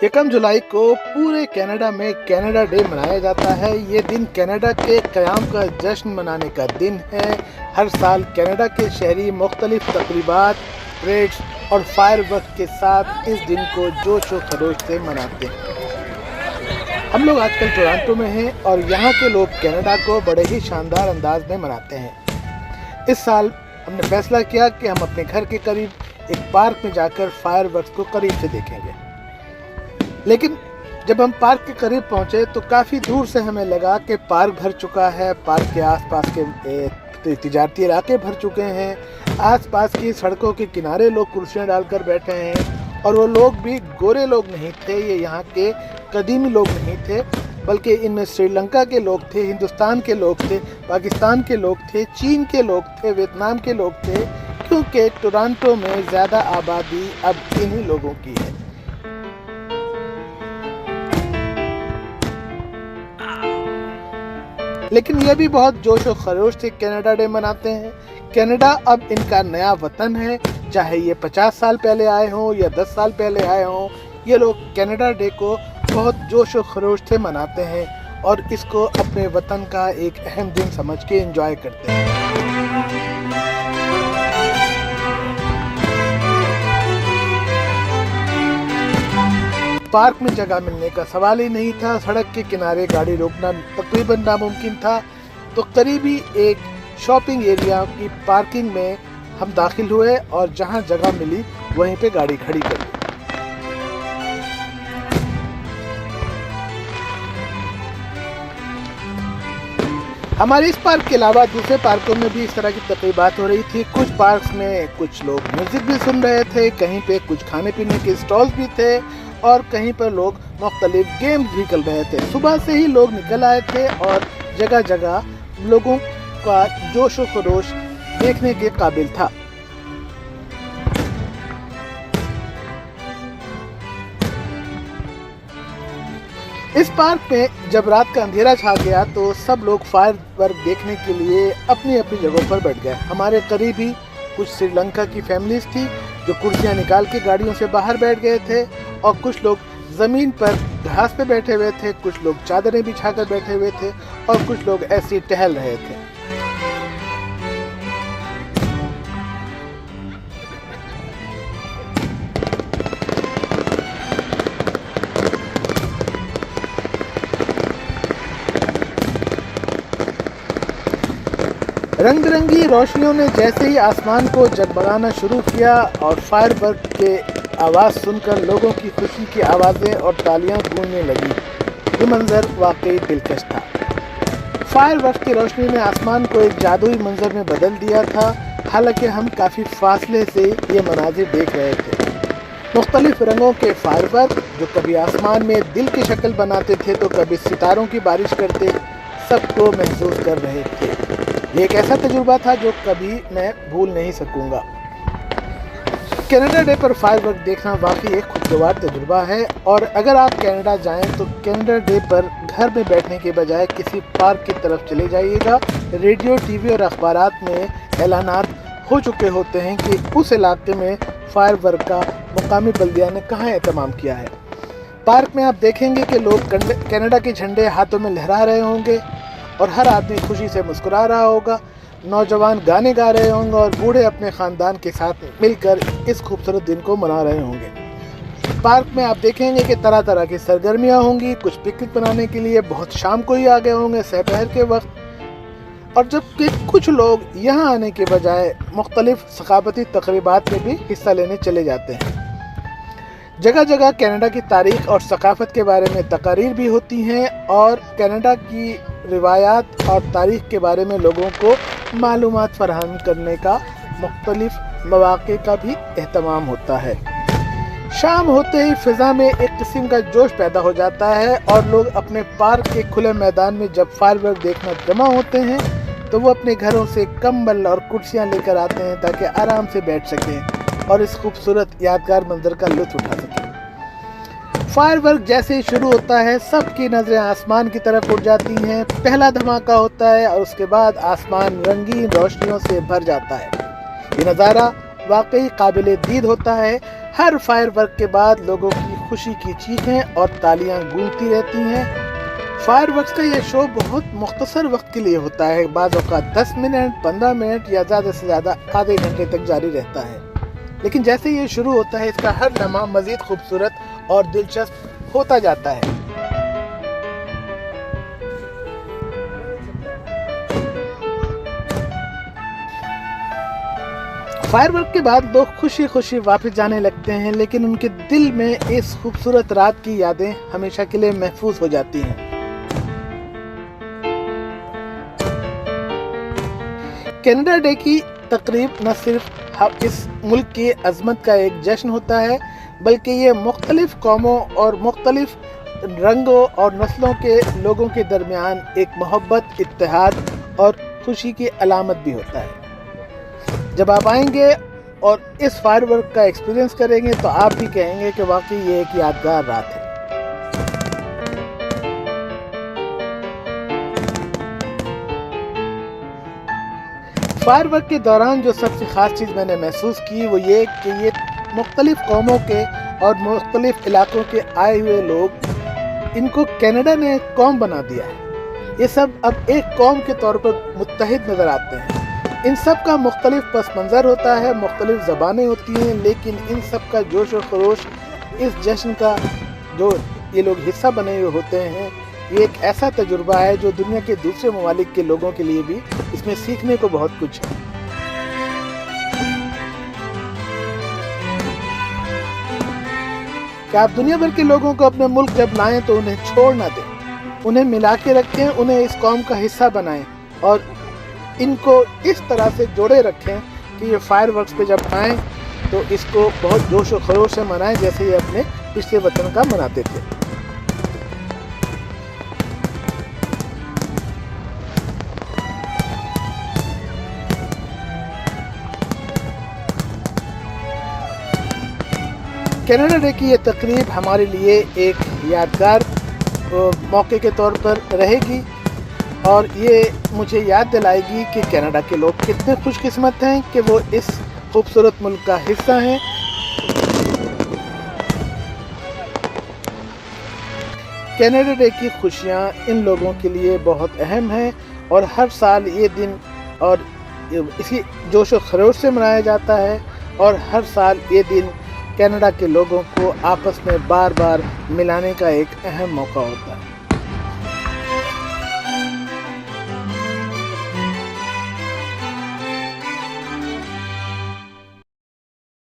1 जुलाई को पूरे कनाडा में कनाडा डे मनाया जाता है। ये दिन कनाडा के क़याम का जश्न मनाने का दिन है। हर साल कनाडा के शहरी मुख्तलिफ तक़रीबात, परेड्स और फायरवर्क के साथ इस दिन को जोश व खरोश से मनाते हैं। हम लोग आजकल टोरंटो में हैं और यहाँ के लोग कनाडा को बड़े ही शानदार अंदाज में मनाते हैं। इस साल हमने फैसला किया कि हम अपने घर के करीब एक पार्क में जाकर फायरवर्क्स को करीब से देखेंगे। लेकिन जब हम पार्क के करीब पहुंचे तो काफ़ी दूर से हमें लगा कि पार्क भर चुका है। पार्क के आसपास के तिजारती इलाके भर चुके हैं। आसपास की सड़कों के किनारे लोग कुर्सियां डालकर बैठे हैं और वो लोग भी गोरे लोग नहीं थे, ये यहाँ के कदीमी लोग नहीं थे, बल्कि इनमें श्रीलंका के लोग थे, हिंदुस्तान के लोग थे, पाकिस्तान के लोग थे, चीन के लोग थे, वियतनाम के लोग थे, क्योंकि टोरंटो में ज़्यादा आबादी अब इन्हीं लोगों की है। लेकिन यह भी बहुत जोश और खरोश से कनाडा डे मनाते हैं। कनाडा अब इनका नया वतन है। चाहे ये 50 साल पहले आए हों या 10 साल पहले आए हों, ये लोग कनाडा डे को बहुत जोश और खरोश से मनाते हैं और इसको अपने वतन का एक अहम दिन समझ के एंजॉय करते हैं। पार्क में जगह मिलने का सवाल ही नहीं था। सड़क के किनारे गाड़ी रोकना तकरीबन नामुमकिन था। तो करीबी एक शॉपिंग एरिया की पार्किंग में हम दाखिल हुए और जहां जगह मिली वहीं पे गाड़ी खड़ी कर दी। हमारे इस पार्क के अलावा दूसरे पार्कों में भी इस तरह की तकरीबात हो रही थी। कुछ पार्क्स में कुछ लोग म्यूजिक भी सुन रहे थे, कहीं पे कुछ खाने पीने के स्टॉल्स भी थे और कहीं पर लोग मुख्तलिफ गेम्स भी खेल रहे थे। सुबह से ही लोग निकल आए थे और जगह जगह लोगों का जोश व खरोश देखने के काबिल था। इस पार्क में जब रात का अंधेरा छा गया तो सब लोग फायरवर्क देखने के लिए अपनी अपनी जगहों पर बैठ गए। हमारे करीब ही कुछ श्रीलंका की फैमिलीज थी जो कुर्सियां निकाल के गाड़ियों से बाहर बैठ गए थे और कुछ लोग ज़मीन पर घास पे बैठे हुए थे, कुछ लोग चादरें बिछाकर बैठे हुए थे और कुछ लोग ऐसे ही टहल रहे थे। रंग बिरंगी रोशनियों ने जैसे ही आसमान को जगमगाना शुरू किया और फायरवर्क के आवाज़ सुनकर लोगों की खुशी की आवाज़ें और तालियां गूंजने लगी। ये मंजर वाकई दिलकश था। फायरवर्क की रोशनी ने आसमान को एक जादुई मंजर में बदल दिया था। हालांकि हम काफ़ी फासले से ये मनाजिर देख रहे थे। मुख्तलिफ रंगों के फायरवर्क जो कभी आसमान में दिल की शक्ल बनाते थे तो कभी सितारों की बारिश करते, सबको महसूस कर रहे थे। ये एक ऐसा तजुर्बा था जो कभी मैं भूल नहीं सकूंगा। कनाडा डे पर फायरवर्क देखना वाकई एक खुशगवार तजुर्बा है और अगर आप कनाडा जाएं तो कनाडा डे पर घर में बैठने के बजाय किसी पार्क की तरफ चले जाइएगा। रेडियो, टीवी और अखबारात में ऐलानात हो चुके होते हैं कि उस इलाके में फायरवर्क का मुकामी बल्दिया ने कहाँ एहतमाम किया है। पार्क में आप देखेंगे कि लोग कनाडा के झंडे हाथों में लहरा रहे होंगे और हर आदमी खुशी से मुस्कुरा रहा होगा। नौजवान गाने गा रहे होंगे और बूढ़े अपने ख़ानदान के साथ मिलकर इस खूबसूरत दिन को मना रहे होंगे। पार्क में आप देखेंगे कि तरह तरह की सरगर्मियां होंगी। कुछ पिकनिक मनाने के लिए बहुत शाम को ही आ गए होंगे, दोपहर के वक्त, और जबकि कुछ लोग यहाँ आने के बजाय मुख्तलिफ सकाफती तकरीबात में भी हिस्सा लेने चले जाते हैं। जगह जगह कनाडा की तारीख और सकाफत के बारे में तकारीर भी होती हैं और कनाडा की रिवायात और तारीख के बारे में लोगों को मालूमात फराहम करने का मुख्तलिफ मौक़े का भी एहतमाम होता है। शाम होते ही फ़िज़ा में एक किस्म का जोश पैदा हो जाता है और लोग अपने पार्क के खुले मैदान में जब फायरवर्क देखना जमा होते हैं तो वो अपने घरों से कंबल और कुर्सियाँ लेकर आते हैं ताकि आराम से बैठ सकें और इस खूबसूरत यादगार मंजर का लुत्फ़ उठा सकें। फायरवर्क जैसे ही शुरू होता है सबकी नज़रें आसमान की तरफ उठ जाती हैं। पहला धमाका होता है और उसके बाद आसमान रंगीन रोशनियों से भर जाता है। ये नज़ारा वाकई काबिल दीद होता है। हर फायरवर्क के बाद लोगों की خوشی کی چیخیں اور تالیاں گونجتی رہتی ہیں۔ فائر ورکس کا یہ شو بہت مختصر وقت کے لیے ہوتا ہے، بعض اوقات 10 منٹ، 15 منٹ یا زیادہ سے زیادہ آدھے گھنٹے تک جاری رہتا ہے، لیکن جیسے یہ شروع ہوتا ہے اس کا ہر لمحہ مزید خوبصورت اور دلچسپ ہوتا جاتا ہے۔ فائر ورک کے بعد لوگ خوشی خوشی واپس جانے لگتے ہیں، لیکن ان کے دل میں اس خوبصورت رات کی یادیں ہمیشہ کے لیے محفوظ ہو جاتی ہیں۔ کینیڈا ڈے کی تقریب نہ صرف اس ملک کی عظمت کا ایک جشن ہوتا ہے، بلکہ یہ مختلف قوموں اور مختلف رنگوں اور نسلوں کے لوگوں کے درمیان ایک محبت، اتحاد اور خوشی کی علامت بھی ہوتا ہے۔ جب آپ آئیں گے اور اس فائر ورک کا ایکسپیرینس کریں گے تو آپ بھی کہیں گے کہ واقعی یہ ایک یادگار رات ہے۔ فائر ورک کے دوران جو سب سے خاص چیز میں نے محسوس کی وہ یہ کہ یہ مختلف قوموں کے اور مختلف علاقوں کے آئے ہوئے لوگ، ان کو کینیڈا نے قوم بنا دیا ہے۔ یہ سب اب ایک قوم کے طور پر متحد نظر آتے ہیں۔ ان سب کا مختلف پس منظر ہوتا ہے، مختلف زبانیں ہوتی ہیں، لیکن ان سب کا جوش و خروش اس جشن کا جو یہ لوگ حصہ بنے ہوئے ہوتے ہیں، یہ ایک ایسا تجربہ ہے جو دنیا کے دوسرے ممالک کے لوگوں کے لیے بھی اس میں سیکھنے کو بہت کچھ ہے۔ کہ آپ دنیا بھر کے لوگوں کو اپنے ملک جب لائیں تو انہیں چھوڑ نہ دیں، انہیں ملا کے رکھیں، انہیں اس قوم کا حصہ بنائیں اور ان کو اس طرح سے جوڑے رکھیں کہ یہ فائر ورکس پہ جب آئیں تو اس کو بہت جوش و خروش سے منائیں جیسے یہ اپنے پچھلے وطن کا مناتے تھے۔ کینیڈا ڈے کی یہ تقریب ہمارے لیے ایک یادگار موقع کے طور پر رہے گی اور یہ مجھے یاد دلائے گی کہ کینیڈا کے لوگ کتنے خوش قسمت ہیں کہ وہ اس خوبصورت ملک کا حصہ ہیں۔ کینیڈا ڈے کی خوشیاں ان لوگوں کے لیے بہت اہم ہیں اور ہر سال یہ دن اور اسی جوش و خروش سے منایا جاتا ہے اور ہر سال یہ دن کینیڈا کے لوگوں کو آپس میں بار بار ملانے کا ایک اہم موقع ہوتا ہے۔